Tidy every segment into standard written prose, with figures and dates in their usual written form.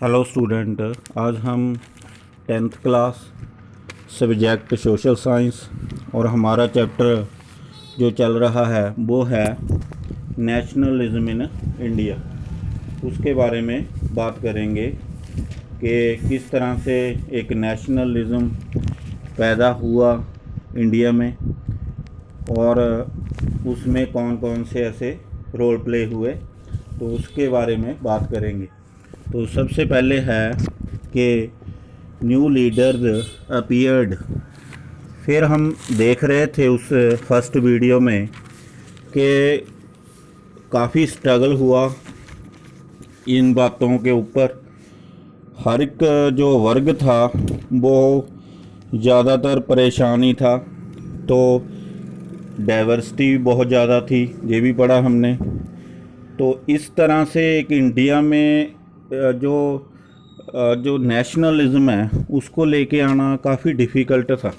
Hello student, आज हम 10th class subject social science और हमारा चैप्टर जो चल रहा है वो है नेशनलिज्म इन इंडिया। उसके बारे में बात करेंगे कि किस तरह से एक नेशनलिज्म पैदा हुआ इंडिया में और उसमें कौन कौन से ऐसे रोल प्ले हुए, तो उसके बारे में बात करेंगे। तो सबसे पहले है कि न्यू लीडर्स अपीयर्ड। फिर हम देख रहे थे उस फर्स्ट वीडियो में कि काफ़ी स्ट्रगल हुआ इन बातों के ऊपर। हर एक जो वर्ग था वो ज़्यादातर परेशानी था, तो डाइवर्सिटी बहुत ज़्यादा थी, ये भी पढ़ा हमने। तो इस तरह से एक इंडिया में जो नेशनलिज्म है उसको लेके आना काफ़ी डिफ़िकल्ट था।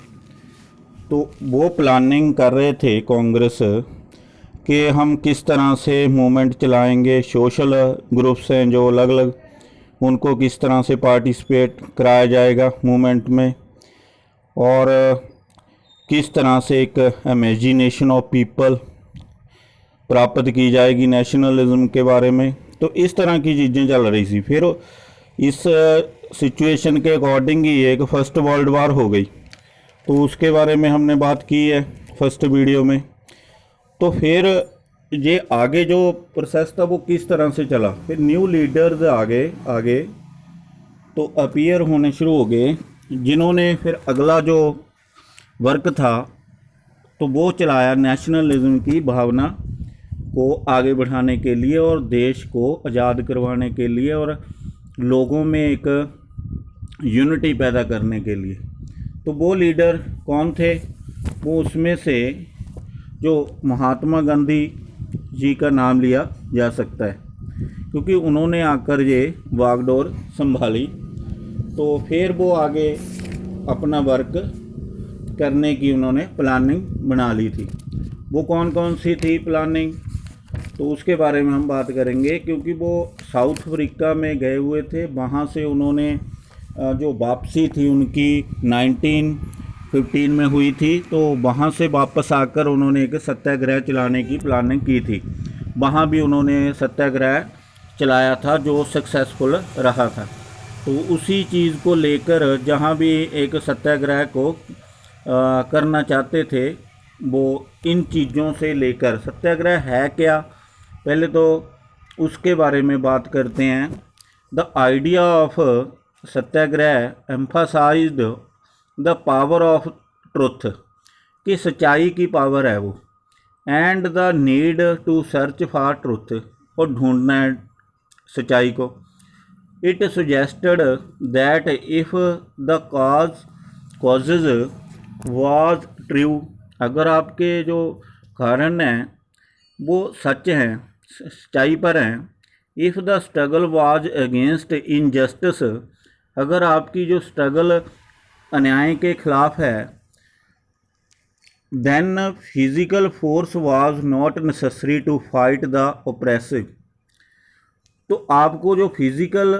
तो वो प्लानिंग कर रहे थे कांग्रेस कि हम किस तरह से मूवमेंट चलाएंगे, सोशल ग्रुप्स हैं जो अलग अलग, उनको किस तरह से पार्टिसिपेट कराया जाएगा मूवमेंट में, और किस तरह से एक इमेजिनेशन ऑफ पीपल प्राप्त की जाएगी नेशनलिज्म के बारे में। तो इस तरह की चीज़ें चल रही थी। फिर इस सिचुएशन के अकॉर्डिंग ही एक फर्स्ट वर्ल्ड वार हो गई, तो उसके बारे में हमने बात की है फर्स्ट वीडियो में। तो फिर ये आगे जो प्रोसेस था वो किस तरह से चला, फिर न्यू लीडर्स आगे तो अपीयर होने शुरू हो गए, जिन्होंने फिर अगला जो वर्क था तो वो चलाया नेशनलिज्म की भावना को आगे बढ़ाने के लिए और देश को आज़ाद करवाने के लिए और लोगों में एक यूनिटी पैदा करने के लिए। तो वो लीडर कौन थे? वो उसमें से जो महात्मा गांधी जी का नाम लिया जा सकता है, क्योंकि उन्होंने आकर ये बागडोर संभाली। तो फिर वो आगे अपना वर्क करने की उन्होंने प्लानिंग बना ली थी। वो कौन कौन सी थी प्लानिंग, तो उसके बारे में हम बात करेंगे। क्योंकि वो साउथ अफ्रीका में गए हुए थे, वहाँ से उन्होंने जो वापसी थी उनकी 1915 में हुई थी, तो वहाँ से वापस आकर उन्होंने एक सत्याग्रह चलाने की प्लानिंग की थी। वहाँ भी उन्होंने सत्याग्रह चलाया था जो सक्सेसफुल रहा था। तो उसी चीज़ को लेकर जहाँ भी एक सत्याग्रह को करना चाहते थे, वो इन चीज़ों से लेकर सत्याग्रह है क्या, पहले तो उसके बारे में बात करते हैं। The idea of satyagraha emphasised the power of truth, कि सच्चाई की पावर है वो, and the need to search for truth, और ढूंढना है सच्चाई को। It suggested that if the causes was true, अगर आपके जो कारण हैं वो सच हैं, सच्चाई पर हैं। If the struggle was against injustice, अगर आपकी जो स्ट्रगल अन्याय के खिलाफ है, then physical force was not necessary to fight the oppressive, तो आपको जो फिजिकल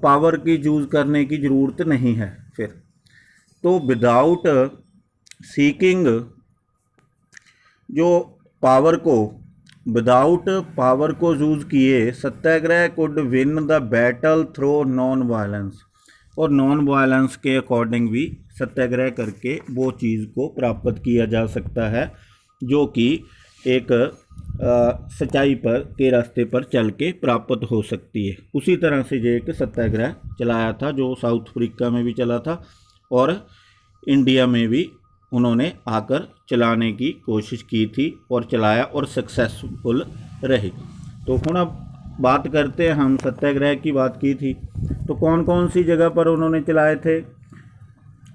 पावर की यूज़ करने की ज़रूरत नहीं है। फिर तो विदाउट सीकिंग जो विदाउट पावर को यूज़ किए, satyagraha could win the battle through non violence, और नॉन वायलेंस के अकॉर्डिंग भी सत्याग्रह करके वो चीज़ को प्राप्त किया जा सकता है जो कि एक सच्चाई पर के रास्ते पर चल के प्राप्त हो सकती है। उसी तरह से ये एक सत्याग्रह चलाया था जो साउथ अफ्रीका में भी चला था और इंडिया में भी उन्होंने आकर चलाने की कोशिश की थी और चलाया और सक्सेसफुल रहे। तो हम अब बात करते हैं, हम सत्याग्रह की बात की थी, तो कौन कौन सी जगह पर उन्होंने चलाए थे।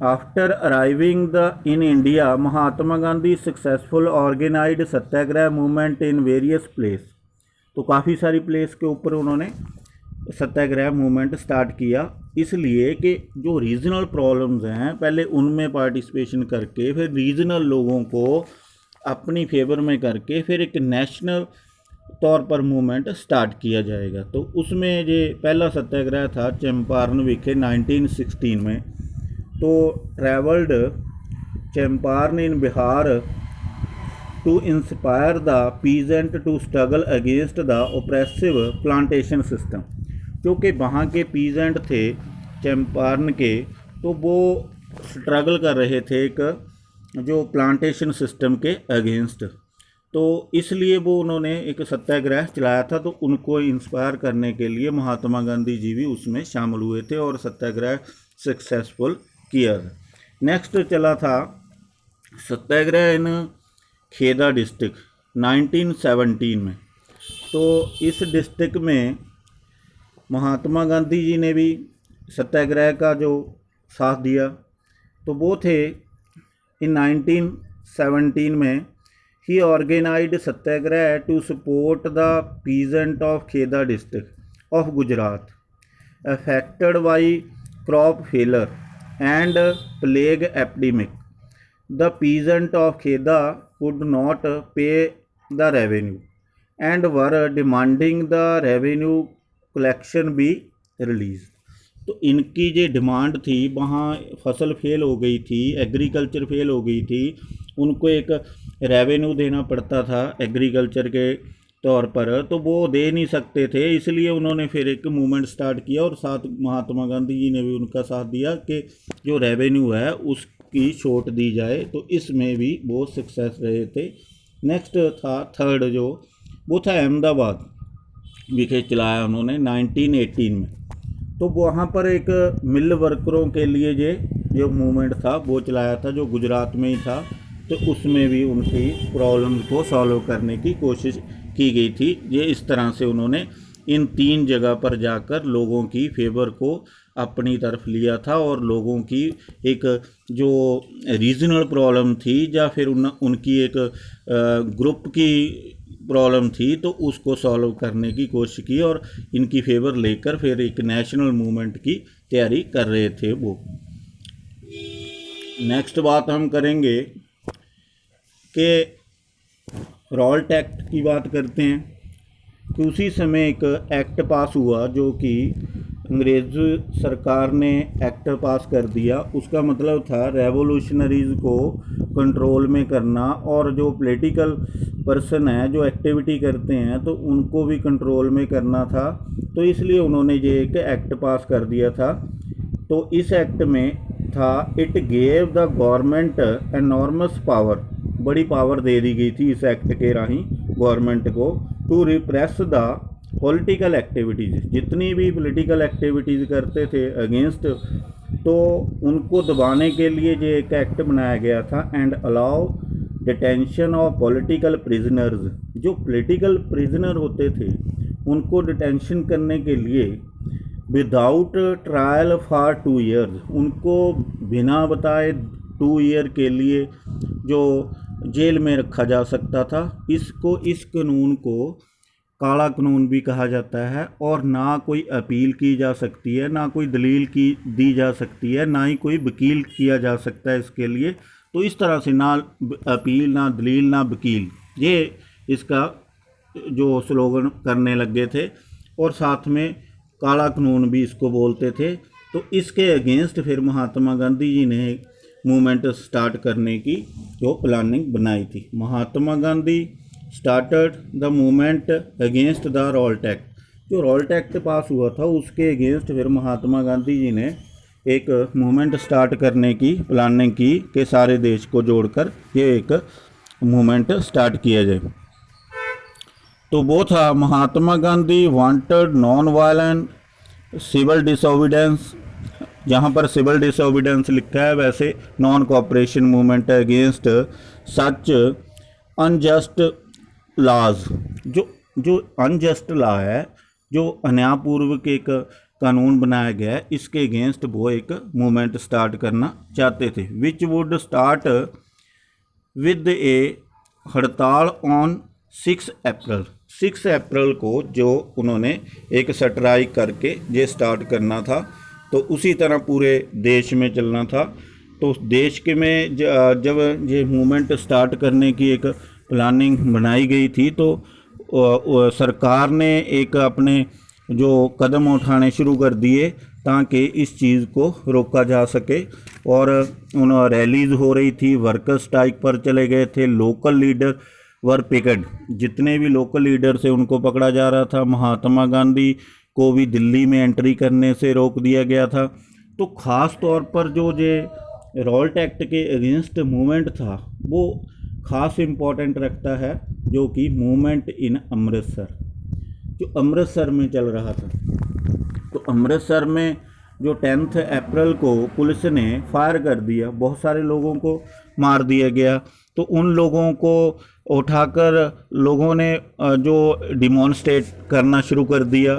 After arriving in India, Mahatma Gandhi successful organised satyagraha movement in various place, तो काफ़ी सारी प्लेस के ऊपर उन्होंने सत्याग्रह मूवमेंट स्टार्ट किया, इसलिए कि जो रीजनल प्रॉब्लम्स हैं पहले उनमें पार्टिसिपेशन करके, फिर रीजनल लोगों को अपनी फेवर में करके, फिर एक नेशनल तौर पर मूवमेंट स्टार्ट किया जाएगा। तो उसमें ये पहला सत्याग्रह था चंपारण विखे 1916 में। तो travelled Champaran in Bihar to inspire the peasant to struggle against the oppressive plantation system. क्योंकि वहाँ के पीजेंट थे चंपारण के, तो वो स्ट्रगल कर रहे थे एक जो प्लांटेशन सिस्टम के अगेंस्ट। तो इसलिए वो उन्होंने एक सत्याग्रह चलाया था। तो उनको इंस्पायर करने के लिए महात्मा गांधी जी भी उसमें शामिल हुए थे और सत्याग्रह सक्सेसफुल किया। नेक्स्ट चला था सत्याग्रह इन खेदा डिस्ट्रिक्ट 1917 में। तो इस डिस्ट्रिक्ट में महात्मा गांधी जी ने भी सत्याग्रह का जो साथ दिया। तो वो थे इन 1917 में ही organised satyagraha to support the peasant of Kheda district of Gujarat affected by crop failure and plague epidemic. The peasant of Kheda could not pay the revenue and were demanding the revenue collection be release. तो इनकी जो demand थी, वहाँ फसल fail हो गई थी, agriculture fail हो गई थी, उनको एक रेवेन्यू देना पड़ता था एग्रीकल्चर के तौर पर, तो वो दे नहीं सकते थे। इसलिए उन्होंने फिर एक मूवमेंट स्टार्ट किया और साथ महात्मा गांधी जी ने भी उनका साथ दिया कि जो रेवेन्यू है उसकी छूट दी जाए। तो इसमें भी वो सक्सेस रहे थे। नेक्स्ट था थर्ड जो, वो था अहमदाबाद विखे चलाया उन्होंने 1918 में। तो वहाँ पर एक मिल वर्करों के लिए जो मूवमेंट था वो चलाया था, जो गुजरात में ही था। तो उसमें भी उनकी प्रॉब्लम को सॉल्व करने की कोशिश की गई थी। ये इस तरह से उन्होंने इन 3 जगह पर जाकर लोगों की फेवर को अपनी तरफ लिया था और लोगों की एक जो रीजनल प्रॉब्लम थी या फिर उनकी एक ग्रुप की प्रॉब्लम थी, तो उसको सॉल्व करने की कोशिश की और इनकी फेवर लेकर फिर एक नेशनल मूवमेंट की तैयारी कर रहे थे वो। नेक्स्ट बात हम करेंगे कि रॉल्ट एक्ट की बात करते हैं। कि उसी समय एक एक्ट पास हुआ जो कि अंग्रेज़ सरकार ने एक्ट पास कर दिया। उसका मतलब था रेवोल्यूशनरीज़ को कंट्रोल में करना और जो पॉलिटिकल पर्सन है जो एक्टिविटी करते हैं तो उनको भी कंट्रोल में करना था। तो इसलिए उन्होंने ये एक एक्ट पास कर दिया था। तो इस एक्ट में था it gave the government enormous power, बड़ी पावर दे दी गई थी इस एक्ट के राही गवर्नमेंट को, to repress the political activities. जितनी भी पॉलिटिकल एक्टिविटीज़ करते थे अगेंस्ट, तो उनको दबाने के लिए ये एक एक्ट बनाया गया था। And allow detention of political prisoners. जो पॉलिटिकल प्रिजनर होते थे उनको डिटेंशन करने के लिए विदाउट ट्रायल फॉर 2 ईयर्स, उनको बिना बताए 2 ईयर के लिए जो जेल में रखा जा सकता था। इस कानून को काला कानून भी कहा जाता है। और ना कोई अपील की जा सकती है, ना कोई दलील की दी जा सकती है, ना ही कोई वकील किया जा सकता है इसके लिए। तो इस तरह से ना अपील, ना दलील, ना वकील, ये इसका जो स्लोगन करने लगे थे। और साथ में काला कानून भी इसको बोलते थे। तो इसके अगेंस्ट फिर महात्मा गांधी जी ने मूवमेंट स्टार्ट करने की जो प्लानिंग बनाई थी। Mahatma Gandhi started the movement against the Rowlatt act. जो रॉल्ट एक्ट पास हुआ था उसके अगेंस्ट फिर महात्मा गांधी जी ने एक मूवमेंट स्टार्ट करने की प्लानिंग की कि सारे देश को जोड़कर ये एक मूवमेंट स्टार्ट किया जाए। तो वो था Mahatma Gandhi wanted non violent civil disobedience. जहाँ पर सिविल डिसोबीडेंस लिखा है वैसे non cooperation movement against such unjust laws. जो अनजस्ट लॉ है, जो अन्यायपूर्वक एक कानून बनाया गया है, इसके अगेंस्ट वो एक मूवमेंट स्टार्ट करना चाहते थे। विच वुड स्टार्ट विद ए हड़ताल ऑन 6 अप्रैल। 6 अप्रैल को जो उन्होंने एक स्ट्राइक करके ये स्टार्ट करना था। तो उसी तरह पूरे देश में चलना था। तो देश के में जब ये मूवमेंट स्टार्ट करने की एक प्लानिंग बनाई गई थी तो सरकार ने एक अपने जो कदम उठाने शुरू कर दिए ताकि इस चीज़ को रोका जा सके। और उन रैलीज़ हो रही थी, वर्कर स्ट्राइक पर चले गए थे, लोकल लीडर वर पिकेड, जितने भी लोकल लीडर थे उनको पकड़ा जा रहा था। महात्मा गांधी को भी दिल्ली में एंट्री करने से रोक दिया गया था। तो ख़ास तौर पर जो ये रॉल्ट एक्ट के अगेंस्ट मूवमेंट था वो ख़ास इम्पोर्टेंट रखता है, जो कि मूवमेंट इन अमृतसर, जो अमृतसर में चल रहा था। तो अमृतसर में जो 10 अप्रैल को पुलिस ने फायर कर दिया, बहुत सारे लोगों को मार दिया गया। तो उन लोगों को उठाकर लोगों ने जो डिमॉन्स्ट्रेट करना शुरू कर दिया,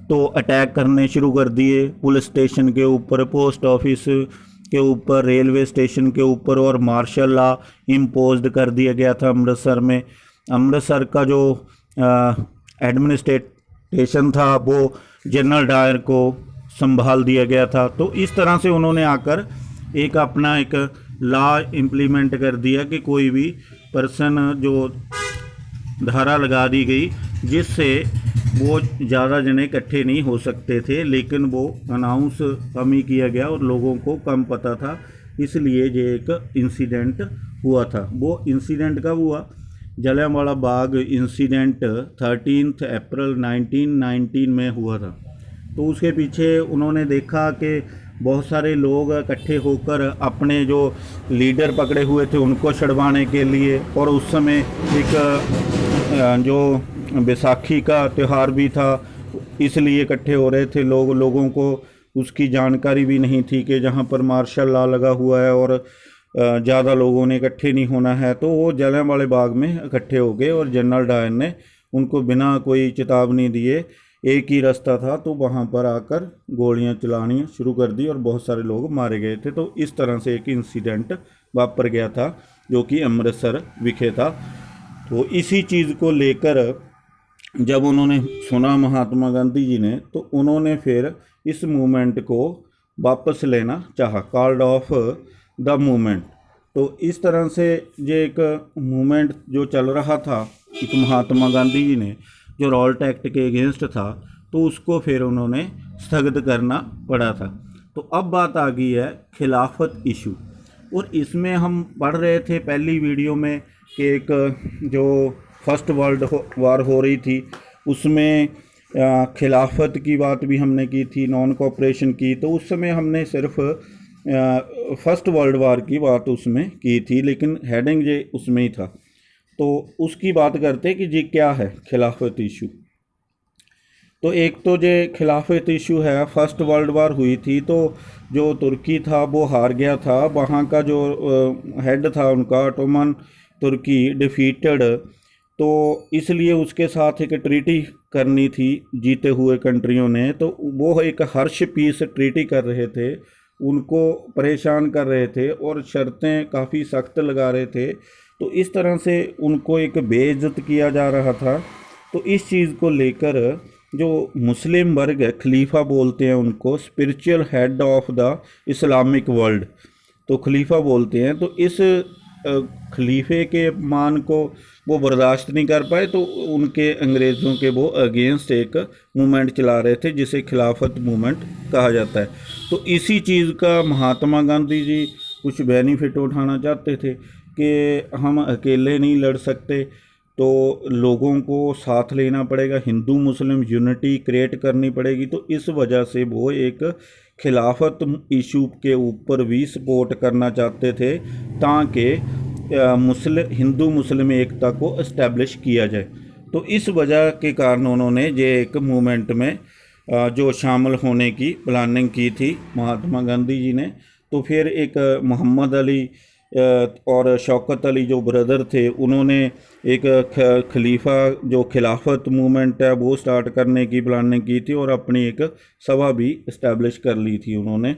तो अटैक करने शुरू कर दिए पुलिस स्टेशन के ऊपर, पोस्ट ऑफिस के ऊपर, रेलवे स्टेशन के ऊपर, और मार्शल लॉ इम्पोज्ड कर दिया गया था अमृतसर में। अमृतसर का जो एडमिनिस्ट्रेशन था वो जनरल डायर को संभाल दिया गया था। तो इस तरह से उन्होंने आकर एक अपना एक लॉ इम्प्लीमेंट कर दिया कि कोई भी पर्सन, जो धारा लगा दी गई जिससे वो ज़्यादा जने इकट्ठे नहीं हो सकते थे, लेकिन वो अनाउंस कम ही किया गया और लोगों को कम पता था, इसलिए ये एक इंसिडेंट हुआ था। वो इंसिडेंट कब हुआ? जलियांवाला बाग इंसिडेंट 13 अप्रैल 1919 में हुआ था। तो उसके पीछे उन्होंने देखा कि बहुत सारे लोग इकट्ठे होकर अपने जो लीडर पकड़े हुए थे उनको छुड़वाने के लिए, और उस समय एक जो बैसाखी का त्यौहार भी था, इसलिए इकट्ठे हो रहे थे लोग। लोगों को उसकी जानकारी भी नहीं थी कि जहाँ पर मार्शल लॉ लगा हुआ है और ज़्यादा लोगों ने इकट्ठे नहीं होना है। तो वो जलियांवाले बाग में इकट्ठे हो गए और जनरल डायर ने उनको बिना कोई चेतावनी दिए, एक ही रास्ता था, तो वहाँ पर आकर गोलियाँ चलानी शुरू कर दी और बहुत सारे लोग मारे गए थे। तो इस तरह से एक इंसिडेंट वापर गया था जो कि अमृतसर विखे था। तो इसी चीज़ को लेकर जब उन्होंने सुना महात्मा गांधी जी ने, तो उन्होंने फिर इस मूवमेंट को वापस लेना चाहा, कॉल्ड ऑफ द मूवमेंट। तो इस तरह से ये एक मूवमेंट जो चल रहा था, एक महात्मा गांधी जी ने जो रॉल्ट एक्ट के अगेंस्ट था, तो उसको फिर उन्होंने स्थगित करना पड़ा था। तो अब बात आ गई है खिलाफत इशू, और इसमें हम पढ़ रहे थे पहली वीडियो में कि एक जो फर्स्ट वर्ल्ड वार हो रही थी उसमें खिलाफत की बात भी हमने की थी, नॉन कोऑपरेशन की। तो उस समय हमने सिर्फ फर्स्ट वर्ल्ड वार की बात उसमें की थी, लेकिन हेडिंग ये उसमें ही था। तो उसकी बात करते कि जी क्या है खिलाफत इशू। तो एक तो जो खिलाफत इशू है, फर्स्ट वर्ल्ड वार हुई थी तो जो तुर्की था वो हार गया था, वहाँ का जो हेड था उनका, ओटोमन तुर्की डिफीटेड, तो इसलिए उसके साथ एक ट्रीटी करनी थी जीते हुए कंट्रियों ने। तो वो एक हर्ष पीस ट्रीटी कर रहे थे, उनको परेशान कर रहे थे और शर्तें काफ़ी सख्त लगा रहे थे। तो इस तरह से उनको एक बेइज्जत किया जा रहा था। तो इस चीज़ को लेकर जो मुस्लिम वर्ग है, खलीफा बोलते हैं उनको, spiritual head of the Islamic world, तो खलीफा बोलते हैं। तो इस खलीफे के मान को वो बर्दाश्त नहीं कर पाए, तो उनके अंग्रेज़ों के वो अगेंस्ट एक मूवमेंट चला रहे थे जिसे खिलाफत मूवमेंट कहा जाता है। तो इसी चीज़ का महात्मा गांधी जी कुछ बेनिफिट उठाना चाहते थे कि हम अकेले नहीं लड़ सकते, तो लोगों को साथ लेना पड़ेगा, हिंदू मुस्लिम यूनिटी क्रिएट करनी पड़ेगी। तो इस वजह से वो एक खिलाफत इशू के ऊपर भी सपोर्ट करना चाहते थे ताकि हिंदू मुस्लिम एकता को इस्टेब्लिश किया जाए। तो इस वजह के कारण उन्होंने ये एक मूवमेंट में जो शामिल होने की प्लानिंग की थी महात्मा गांधी जी ने। तो फिर एक मोहम्मद अली और शौकत अली जो ब्रदर थे, उन्होंने एक खलीफा जो खिलाफत मूवमेंट है वो स्टार्ट करने की प्लानिंग की थी और अपनी एक सभा भी इस्टेब्लिश कर ली थी उन्होंने।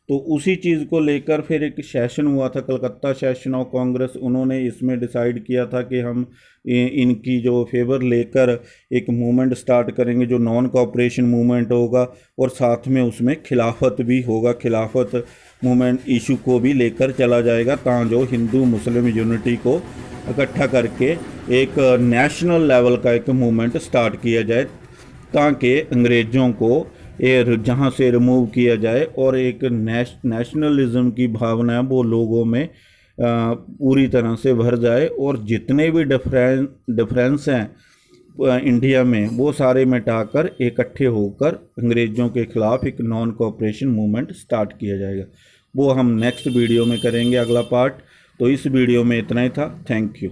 तो उसी चीज़ को लेकर फिर एक सेशन हुआ था, कलकत्ता सेशन ऑफ कांग्रेस। उन्होंने इसमें डिसाइड किया था कि हम इनकी जो फेवर लेकर एक मूवमेंट स्टार्ट करेंगे जो नॉन कोऑपरेशन मूवमेंट होगा, और साथ में उसमें खिलाफत भी होगा, खिलाफत मूवमेंट इशू को भी लेकर चला जाएगा, ताकि जो हिंदू मुस्लिम यूनिटी को इकट्ठा करके एक नेशनल लेवल का एक मूवमेंट स्टार्ट किया जाए, ताकि अंग्रेज़ों को ये जहाँ से रिमूव किया जाए और एक नेशनलिज्म की भावना वो लोगों में पूरी तरह से भर जाए, और जितने भी डिफरेंस हैं इंडिया में वो सारे मिटाकर इकट्ठे होकर अंग्रेज़ों के ख़िलाफ़ एक नॉन कोऑपरेशन मूवमेंट स्टार्ट किया जाएगा। वो हम नेक्स्ट वीडियो में करेंगे, अगला पार्ट। तो इस वीडियो में इतना ही था। Thank you.